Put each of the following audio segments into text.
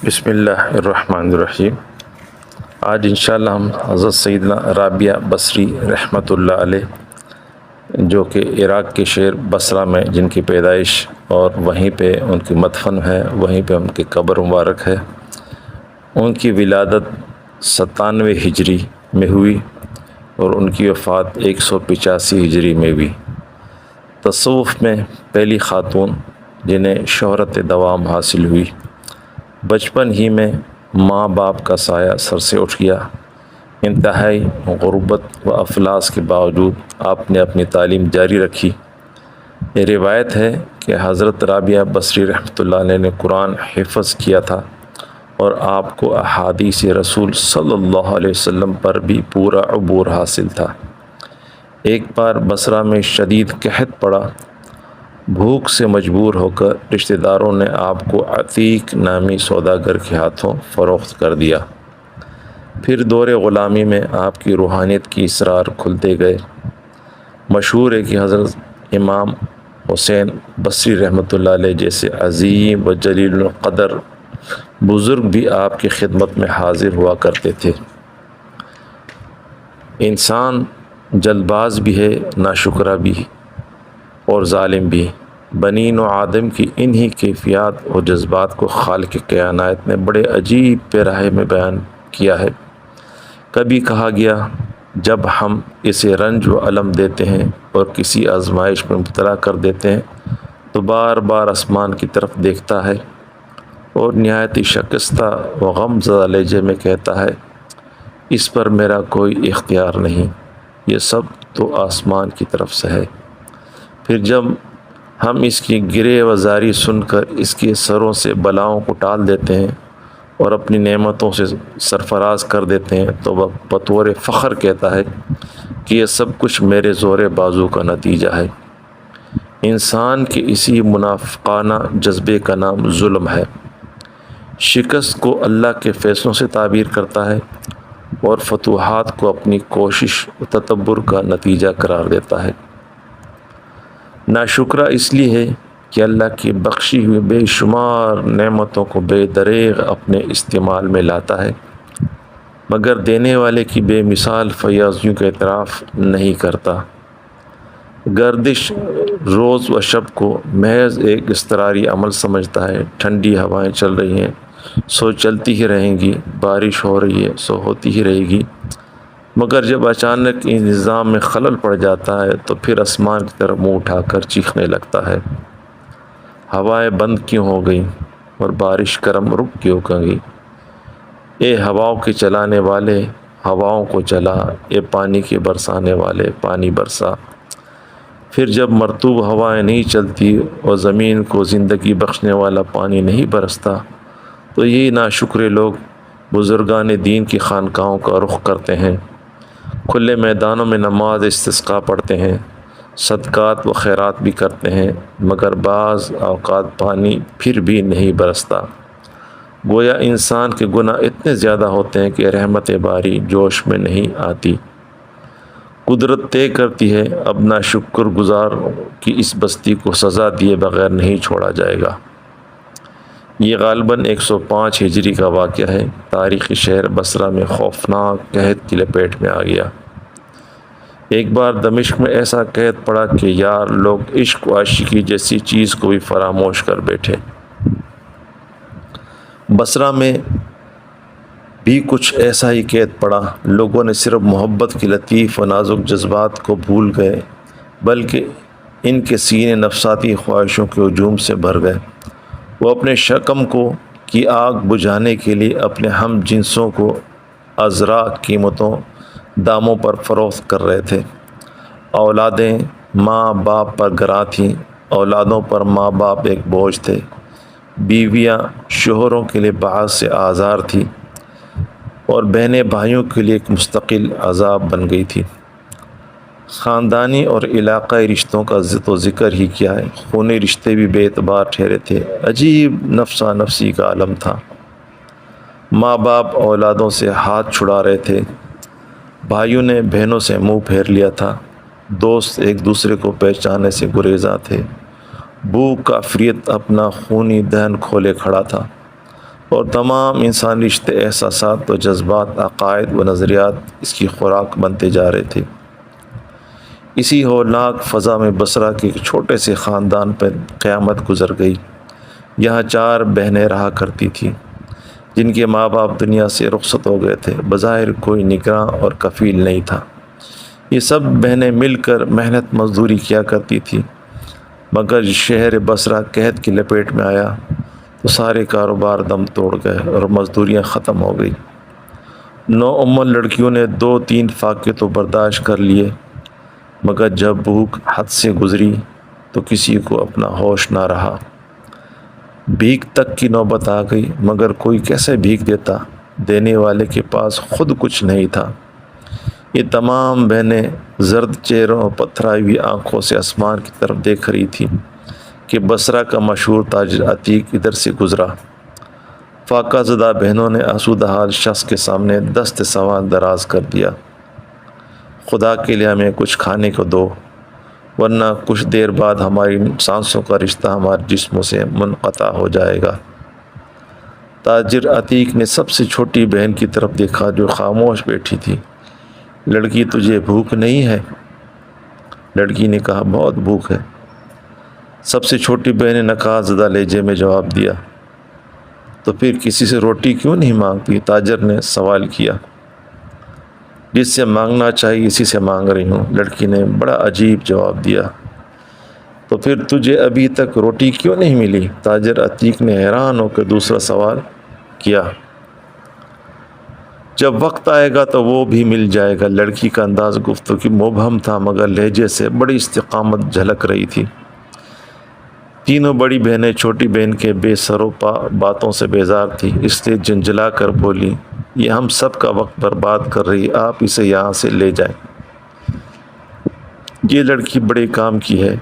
بسم اللہ الرحمن الرحیم۔ آج انشاءاللہ ہم حضرت سیدنا رابعہ بصری رحمۃ اللہ علیہ جو کہ عراق کے شہر بصرہ میں جن کی پیدائش اور وہیں پہ ان کی مدفن ہے، وہیں پہ ان کی قبر مبارک ہے، ان کی ولادت 97 ہجری میں ہوئی اور ان کی وفات 185 ہجری میں ہوئی۔ تصوف میں پہلی خاتون جنہیں شہرت دوام حاصل ہوئی۔ بچپن ہی میں ماں باپ کا سایہ سر سے اٹھ گیا۔ انتہائی غربت و افلاس کے باوجود آپ نے اپنی تعلیم جاری رکھی۔ یہ روایت ہے کہ حضرت رابعہ بصری رحمۃ اللہ علیہ نے قرآن حفظ کیا تھا اور آپ کو احادیث رسول صلی اللہ علیہ وسلم پر بھی پورا عبور حاصل تھا۔ ایک بار بصرہ میں شدید قحط پڑا۔ بھوک سے مجبور ہو کر رشتہ داروں نے آپ کو عتیق نامی سوداگر کے ہاتھوں فروخت کر دیا۔ پھر دور غلامی میں آپ کی روحانیت کی اسرار کھلتے گئے۔ مشہور ہے کہ حضرت امام حسین بصری رحمۃ اللہ علیہ جیسے عظیم و جلیل القدر بزرگ بھی آپ کی خدمت میں حاضر ہوا کرتے تھے۔ انسان جلد باز بھی ہے، ناشکرا بھی اور ظالم بھی۔ بنین و آدم کی انہی کیفیات اور جذبات کو خالق کائنات نے بڑے عجیب پیراہے میں بیان کیا ہے۔ کبھی کہا گیا جب ہم اسے رنج و الم دیتے ہیں اور کسی آزمائش میں مبتلا کر دیتے ہیں تو بار بار آسمان کی طرف دیکھتا ہے اور نہایت شکستہ و غم زدہ لہجے میں کہتا ہے، اس پر میرا کوئی اختیار نہیں، یہ سب تو آسمان کی طرف سے ہے۔ پھر جب ہم اس کی گرے و زاری سن کر اس کے سروں سے بلاؤں کو ٹال دیتے ہیں اور اپنی نعمتوں سے سرفراز کر دیتے ہیں تو وہ بطور فخر کہتا ہے کہ یہ سب کچھ میرے زور بازو کا نتیجہ ہے۔ انسان کے اسی منافقانہ جذبے کا نام ظلم ہے۔ شکست کو اللہ کے فیصلوں سے تعبیر کرتا ہے اور فتوحات کو اپنی کوشش و تدبر کا نتیجہ قرار دیتا ہے۔ ناشکرا اس لیے ہے کہ اللہ کی بخشی ہوئی بے شمار نعمتوں کو بے دریغ اپنے استعمال میں لاتا ہے، مگر دینے والے کی بے مثال فیاضیوں کا اعتراف نہیں کرتا۔ گردش روز و شب کو محض ایک اضطراری عمل سمجھتا ہے۔ ٹھنڈی ہوائیں چل رہی ہیں سو چلتی ہی رہیں گی، بارش ہو رہی ہے سو ہوتی ہی رہے گی، مگر جب اچانک اس نظام میں خلل پڑ جاتا ہے تو پھر آسمان کی طرف منہ اٹھا کر چیخنے لگتا ہے، ہوائیں بند کیوں ہو گئیں اور بارش کرم رک کیوں گئی؟ اے ہواؤں کے چلانے والے ہواؤں کو چلا، اے پانی کے برسانے والے پانی برسا۔ پھر جب مرطوب ہوائیں نہیں چلتی اور زمین کو زندگی بخشنے والا پانی نہیں برستا تو یہی ناشکرے لوگ بزرگان دین کی خانقاہوں کا رخ کرتے ہیں، کھلے میدانوں میں نماز استسقاء پڑھتے ہیں، صدقات و خیرات بھی کرتے ہیں، مگر بعض اوقات پانی پھر بھی نہیں برستا۔ گویا انسان کے گناہ اتنے زیادہ ہوتے ہیں کہ رحمت باری جوش میں نہیں آتی۔ قدرت طے کرتی ہے اب ناشکر گزار کی اس بستی کو سزا دیے بغیر نہیں چھوڑا جائے گا۔ یہ غالباً 105 ہجری کا واقعہ ہے۔ تاریخی شہر بصرہ میں خوفناک قحط کی لپیٹ میں آ گیا۔ ایک بار دمشق میں ایسا قحط پڑا کہ یار لوگ عشق و عاشقی جیسی چیز کو بھی فراموش کر بیٹھے۔ بصرہ میں بھی کچھ ایسا ہی قحط پڑا۔ لوگوں نے صرف محبت کی لطیف و نازک جذبات کو بھول گئے، بلکہ ان کے سینے نفساتی خواہشوں کے ہجوم سے بھر گئے۔ وہ اپنے شکم کی آگ بجھانے کے لیے اپنے ہم جنسوں کو ازرا قیمتوں داموں پر فروخت کر رہے تھے۔ اولادیں ماں باپ پر گراں تھیں، اولادوں پر ماں باپ ایک بوجھ تھے، بیویاں شوہروں کے لیے باعث سے آزار تھی اور بہنیں بھائیوں کے لیے ایک مستقل عذاب بن گئی تھی۔ خاندانی اور علاقائی رشتوں کا تو ذکر ہی کیا ہے، خونی رشتے بھی بے اعتبار ٹھہرے تھے۔ عجیب نفسا نفسی کا عالم تھا۔ ماں باپ اولادوں سے ہاتھ چھڑا رہے تھے، بھائیوں نے بہنوں سے منہ پھیر لیا تھا، دوست ایک دوسرے کو پہچاننے سے گریزاں تھے، بھوک کافریت اپنا خونی دہن کھولے کھڑا تھا۔ اور تمام انسانی رشتے، احساسات و جذبات، عقائد و نظریات اس کی خوراک بنتے جا رہے تھے۔ اسی ہولناک فضا میں بصرہ کے ایک چھوٹے سے خاندان پر قیامت گزر گئی۔ یہاں 4 بہنیں رہا کرتی تھیں جن کے ماں باپ دنیا سے رخصت ہو گئے تھے۔ بظاہر کوئی نگراں اور کفیل نہیں تھا۔ یہ سب بہنیں مل کر محنت مزدوری کیا کرتی تھیں، مگر شہر بصرہ قحط کی لپیٹ میں آیا تو سارے کاروبار دم توڑ گئے اور مزدوریاں ختم ہو گئی۔ نوعمر لڑکیوں نے 2-3 فاقے تو برداشت کر لیے، مگر جب بھوک حد سے گزری تو کسی کو اپنا ہوش نہ رہا۔ بھیک تک کی نوبت آ گئی، مگر کوئی کیسے بھیک دیتا؟ دینے والے کے پاس خود کچھ نہیں تھا۔ یہ تمام بہنیں زرد چہروں اور پتھرائی ہوئی آنکھوں سے آسمان کی طرف دیکھ رہی تھیں کہ بصرہ کا مشہور تاجر عتیق ادھر سے گزرا۔ فاقہ زدہ بہنوں نے آسودہ حال شخص کے سامنے دست سوال دراز کر دیا، خدا کے لیے ہمیں کچھ کھانے کو دو، ورنہ کچھ دیر بعد ہماری سانسوں کا رشتہ ہمارے جسموں سے منقطع ہو جائے گا۔ تاجر عتیق نے سب سے چھوٹی بہن کی طرف دیکھا جو خاموش بیٹھی تھی۔ لڑکی، تجھے بھوک نہیں ہے؟ لڑکی نے کہا، بہت بھوک ہے۔ سب سے چھوٹی بہن نے نکات زدہ لہجے میں جواب دیا، تو پھر کسی سے روٹی کیوں نہیں مانگتی؟ تاجر نے سوال کیا۔ جس سے مانگنا چاہیے اسی سے مانگ رہی ہوں، لڑکی نے بڑا عجیب جواب دیا۔ تو پھر تجھے ابھی تک روٹی کیوں نہیں ملی؟ تاجر عتیق نے حیران ہو کر دوسرا سوال کیا۔ جب وقت آئے گا تو وہ بھی مل جائے گا۔ لڑکی کا انداز گفتگو کی مبہم تھا، مگر لہجے سے بڑی استقامت جھلک رہی تھی۔ تینوں بڑی بہنیں چھوٹی بہن کے بے سروپا باتوں سے بیزار تھی، اس لیے جھنجھلا کر بولی، یہ ہم سب کا وقت برباد کر رہی، آپ اسے یہاں سے لے جائیں۔ یہ لڑکی بڑے کام کی ہے،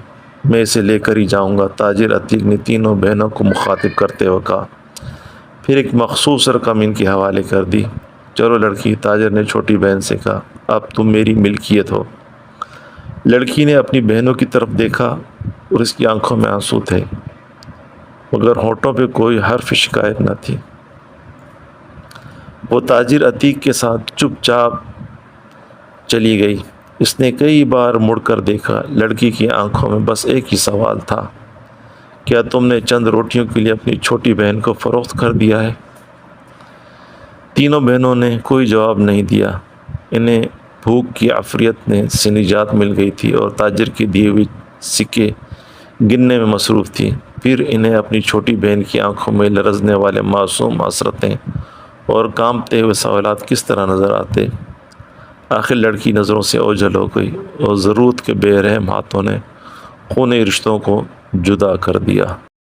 میں اسے لے کر ہی جاؤں گا، تاجر عتیق نے تینوں بہنوں کو مخاطب کرتے ہوئے کہا۔ پھر ایک مخصوص رقم ان کے حوالے کر دی۔ چلو لڑکی، تاجر نے چھوٹی بہن سے کہا، اب تم میری ملکیت ہو۔ لڑکی نے اپنی بہنوں کی طرف دیکھا اور اس کی آنکھوں میں آنسو تھے، مگر ہونٹوں پہ کوئی حرف شکایت نہ تھی۔ وہ تاجر عتیق کے ساتھ چپ چاپ چلی گئی۔ اس نے کئی بار مڑ کر دیکھا، لڑکی کی آنکھوں میں بس ایک ہی سوال تھا، کیا تم نے چند روٹیوں کے لیے اپنی چھوٹی بہن کو فروخت کر دیا ہے؟ تینوں بہنوں نے کوئی جواب نہیں دیا۔ انہیں بھوک کی عفریت سے نجات مل گئی تھی اور تاجر کی دیے ہوئے سکے گننے میں مصروف تھی۔ پھر انہیں اپنی چھوٹی بہن کی آنکھوں میں لرزنے والے معصوم حسرتیں اور کانپتے ہوئے سوالات کس طرح نظر آتے۔ آخر لڑکی نظروں سے اوجھل ہو گئی اور ضرورت کے بے رحم ہاتھوں نے خونی رشتوں کو جدا کر دیا۔